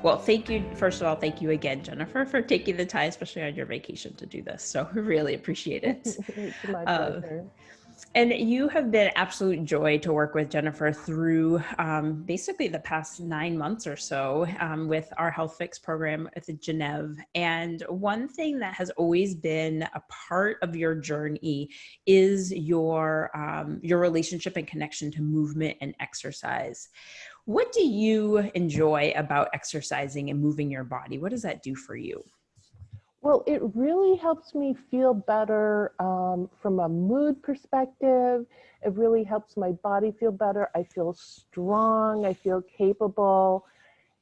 Well, thank you. First of all, thank you again, Jennifer, for taking the time, especially on your vacation, to do this. So we really appreciate it. It's my Uh, pleasure. and you have been absolute joy to work with, Jennifer, through basically the past 9 months or so with our Health Fix program at the Gennev. And one thing that has always been a part of your journey is your relationship and connection to movement and exercise. What do you enjoy about exercising and moving your body? What does that do for you? Well, it really helps me feel better from a mood perspective. It really helps my body feel better. I feel strong. I feel capable.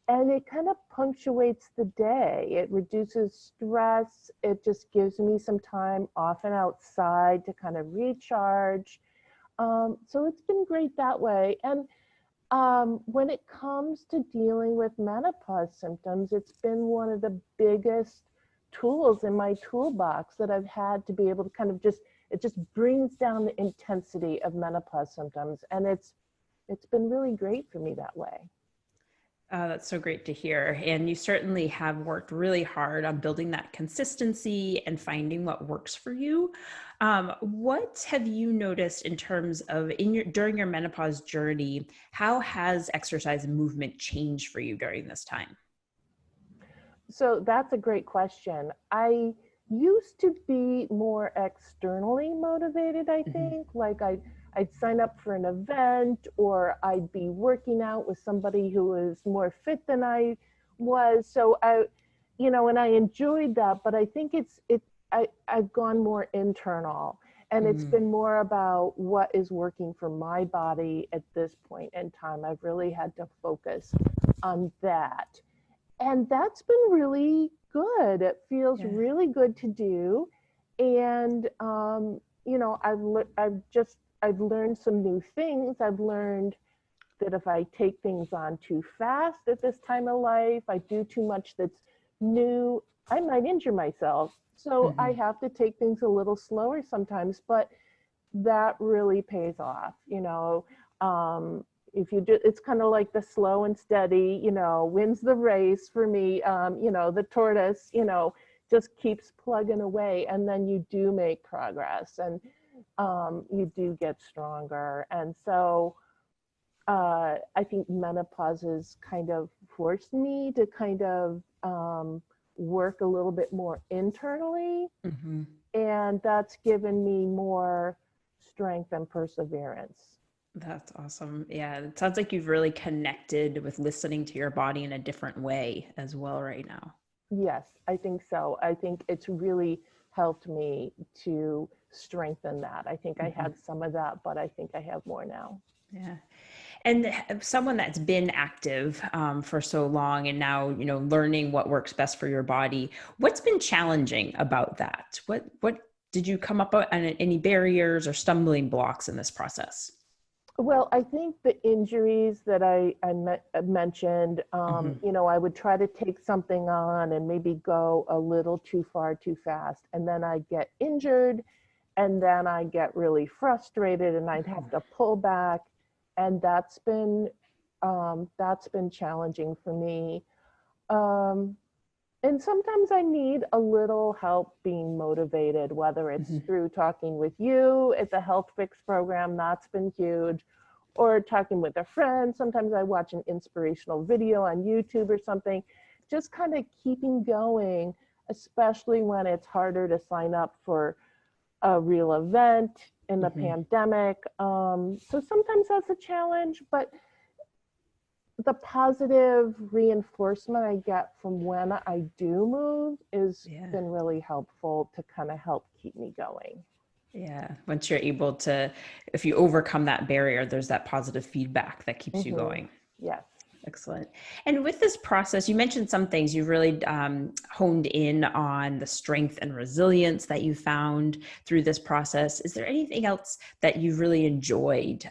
And it kind of punctuates the day. It reduces stress. It just gives me some time off and outside to kind of recharge. So it's been great that way. And when it comes to dealing with menopause symptoms, it's been one of the biggest tools in my toolbox that I've had to be able to kind of it just brings down the intensity of menopause symptoms. And it's been really great for me that way. That's so great to hear. And you certainly have worked really hard on building that consistency and finding what works for you. What have you noticed in terms of during your menopause journey? How has exercise and movement changed for you during this time? So that's a great question. I used to be more externally motivated, I Mhm. think. Like I'd sign up for an event, or I'd be working out with somebody who was more fit than I was. So and I enjoyed that, but I think I've gone more internal, and it's Mm. been more about what is working for my body at this point in time. I've really had to focus on that. And that's been really good. It feels Yeah. really good to do. And, I've learned some new things. I've learned that if I take things on too fast at this time of life, I do too much that's new, I might injure myself. So I Mhm. have to take things a little slower sometimes, but that really pays off. If you do, it's kind of like the slow and steady, wins the race for me. The tortoise, just keeps plugging away, and then you do make progress, and you do get stronger. And so I think menopause has kind of forced me to kind of work a little bit more internally, Mhm. and that's given me more strength and perseverance. That's awesome. Yeah, it sounds like you've really connected with listening to your body in a different way as well right now. Yes, I think so. I think it's really helped me to strengthen that. I think I Mhm. had some of that, but I think I have more now. Yeah. And someone that's been active for so long and now, learning what works best for your body, what's been challenging about that? What did you come up on any barriers or stumbling blocks in this process? Well, I think the injuries that I mentioned, Hmm. I would try to take something on and maybe go a little too far too fast. And then I'd get injured, and then I get really frustrated, and I'd have to pull back. And that's been challenging for me. Um, and sometimes I need a little help being motivated, whether it's Hmm. through talking with you at the Health Fix program, that's been huge, or talking with a friend. Sometimes I watch an inspirational video on YouTube or something, just kind of keeping going, especially when it's harder to sign up for a real event in the Hmm. pandemic. So sometimes that's a challenge, but the positive reinforcement I get from when I do move has Yeah. been really helpful to kind of help keep me going. Yeah. Once you're able to, if you overcome that barrier, there's that positive feedback that keeps you Hmm. going. Yes. Excellent. And with this process, you mentioned some things you really honed in on the strength and resilience that you found through this process. Is there anything else that you've really enjoyed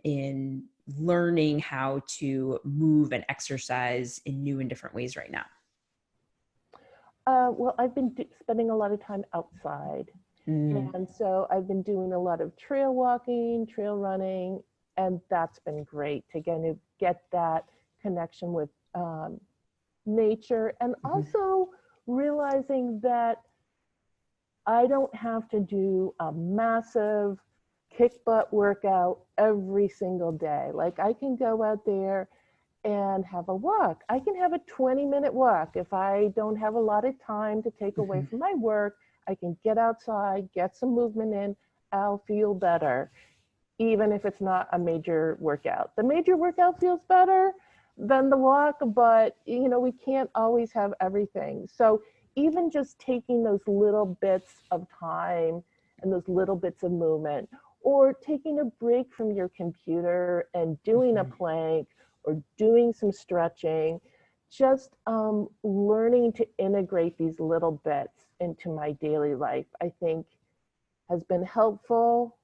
in learning how to move and exercise in new and different ways right now? Well, I've been spending a lot of time outside. Mm. And so I've been doing a lot of trail walking, trail running, and that's been great to get that connection with nature, and also realizing that I don't have to do a massive kick butt workout every single day. Like I can go out there and have a walk. I can have a 20-minute walk. If I don't have a lot of time to take away from my work, I can get outside, get some movement in, I'll feel better, even if it's not a major workout. The major workout feels better than the walk, but you know, we can't always have everything. So even just taking those little bits of time and those little bits of movement, or taking a break from your computer and doing a plank or doing some stretching, just learning to integrate these little bits into my daily life, I think has been helpful.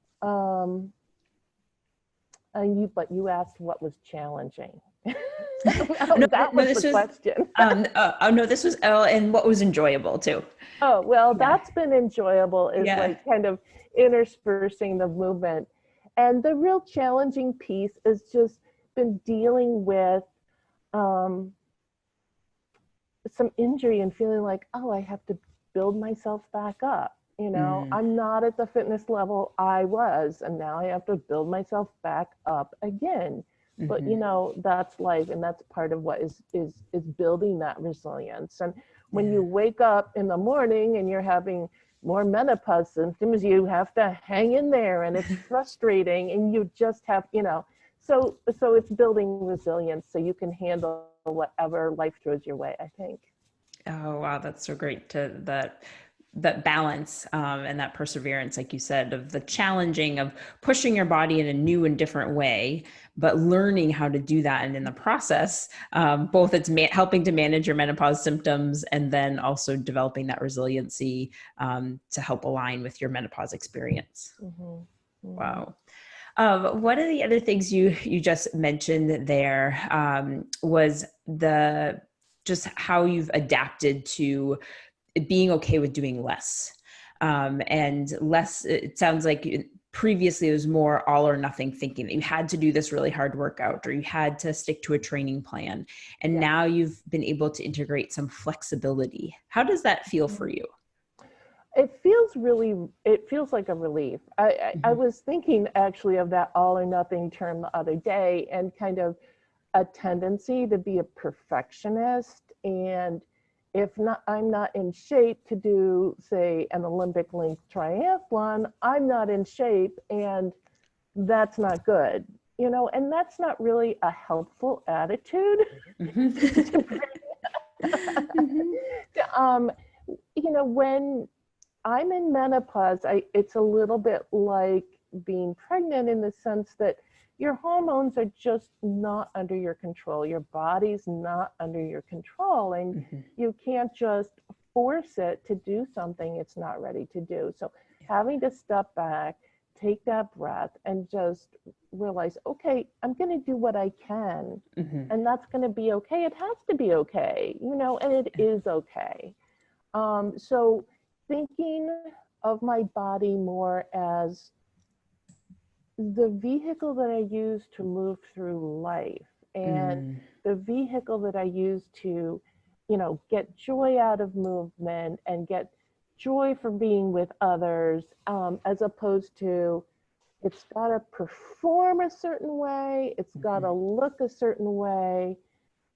But you asked what was challenging. That was the question. No, this was, and what was enjoyable too. Oh, well, that's been enjoyable, is like kind of interspersing the movement. And the real challenging piece is just been dealing with some injury and feeling like, oh, I have to build myself back up. You know, I'm not at the fitness level I was, and now I have to build myself back up again. But you know, that's life, and that's part of what is building that resilience. And when you wake up in the morning and you're having more menopause symptoms, you have to hang in there, and it's frustrating, and you just have, you know, so it's building resilience so you can handle whatever life throws your way, I think. Oh, wow. That's so great to that balance and that perseverance, like you said, of the challenging of pushing your body in a new and different way, but learning how to do that. And in the process, both it's helping to manage your menopause symptoms and then also developing that resiliency to help align with your menopause experience. Wow. One of the other things you just mentioned there was just how you've adapted to being okay with doing less. And less, it sounds like previously it was more all or nothing thinking, that you had to do this really hard workout or you had to stick to a training plan. And now you've been able to integrate some flexibility. How does that feel for you? It feels like a relief. I was thinking actually of that all or nothing term the other day, and kind of a tendency to be a perfectionist. And if not, I'm not in shape to do, say, an Olympic length triathlon, I'm not in shape, and that's not good, you know, and that's not really a helpful attitude. You know, when I'm in menopause, it's a little bit like being pregnant, in the sense that your hormones are just not under your control. Your body's not under your control, and you can't just force it to do something it's not ready to do. So having to step back, take that breath, and just realize, okay, I'm going to do what I can, and that's going to be okay. It has to be okay, you know, and it is okay. So thinking of my body more as the vehicle that I use to move through life, and the vehicle that I use to, you know, get joy out of movement and get joy from being with others, as opposed to it's got to perform a certain way, it's got to look a certain way.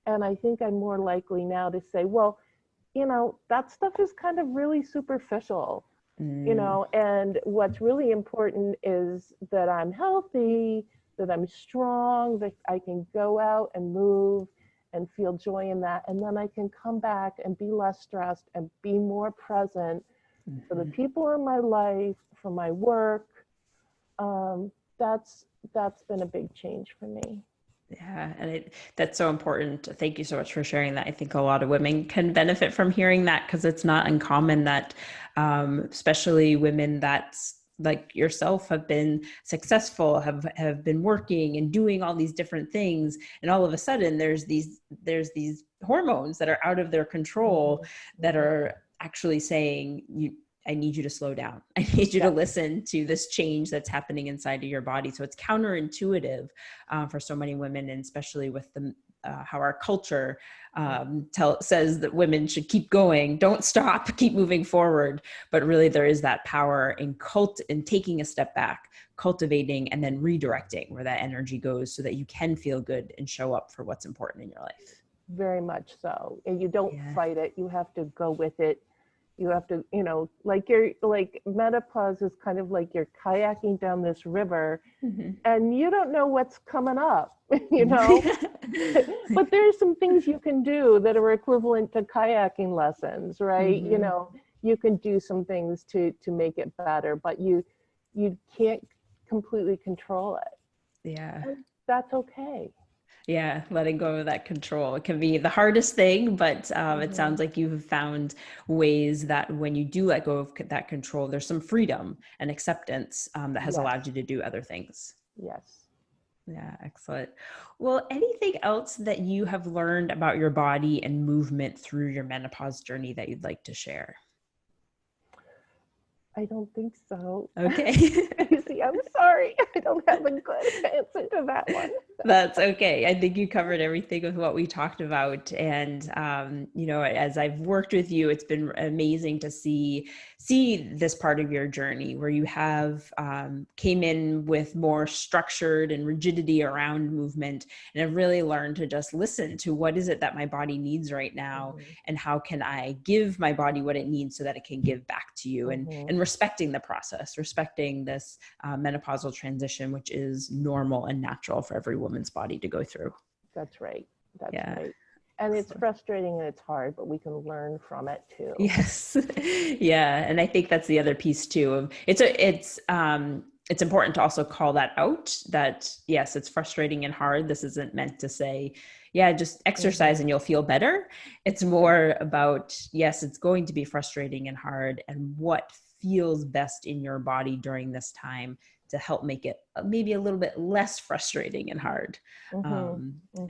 And I think I'm more likely now to say, well, you know, that stuff is kind of really superficial. You know, and what's really important is that I'm healthy, that I'm strong, that I can go out and move and feel joy in that. And then I can come back and be less stressed and be more present for the people in my life, for my work. That's been a big change for me. Yeah. And that's so important. Thank you so much for sharing that. I think a lot of women can benefit from hearing that, because it's not uncommon that, especially women that's like yourself have been successful, have been working and doing all these different things. And all of a sudden there's these hormones that are out of their control that are actually saying, I need you to slow down. I need you to listen to this change that's happening inside of your body. So it's counterintuitive for so many women, and especially with how our culture says that women should keep going, don't stop, keep moving forward. But really there is that power in taking a step back, cultivating, and then redirecting where that energy goes so that you can feel good and show up for what's important in your life. Very much so. And you don't fight it. You have to go with it. You have to, like menopause is kind of like you're kayaking down this river and you don't know what's coming up, but there's some things you can do that are equivalent to kayaking lessons, right? You can do some things to make it better, but you can't completely control it. Yeah. And that's okay. Yeah, letting go of that control. It can be the hardest thing, but it sounds like you've found ways that when you do let go of that control, there's some freedom and acceptance that has allowed you to do other things. Yes. Yeah, excellent. Well, anything else that you have learned about your body and movement through your menopause journey that you'd like to share? I don't think so. Okay. See, I'm sorry. I don't have a good answer to that one. That's okay. I think you covered everything with what we talked about. And, as I've worked with you, it's been amazing to see this part of your journey where you have came in with more structured and rigidity around movement, and have really learned to just listen to what is it that my body needs right now, and how can I give my body what it needs so that it can give back to you, and respecting the process, respecting this menopausal transition, which is normal and natural for every woman's body to go through. That's right. That's right. And it's frustrating and it's hard, but we can learn from it too. Yes. Yeah. And I think that's the other piece too. It's important to also call that out, that yes, it's frustrating and hard. This isn't meant to say, yeah, just exercise and you'll feel better. It's more about, yes, it's going to be frustrating and hard, and what feels best in your body during this time to help make it maybe a little bit less frustrating and hard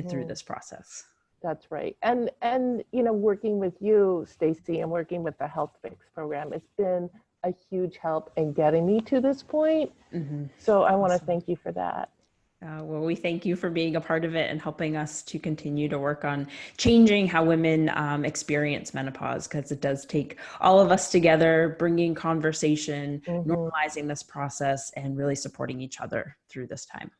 through this process. That's right. And working with you, Stacy, and working with the Health Fix program, it's been a huge help in getting me to this point. So I want to thank you for that. Well, we thank you for being a part of it and helping us to continue to work on changing how women experience menopause, because it does take all of us together, bringing conversation, normalizing this process, and really supporting each other through this time.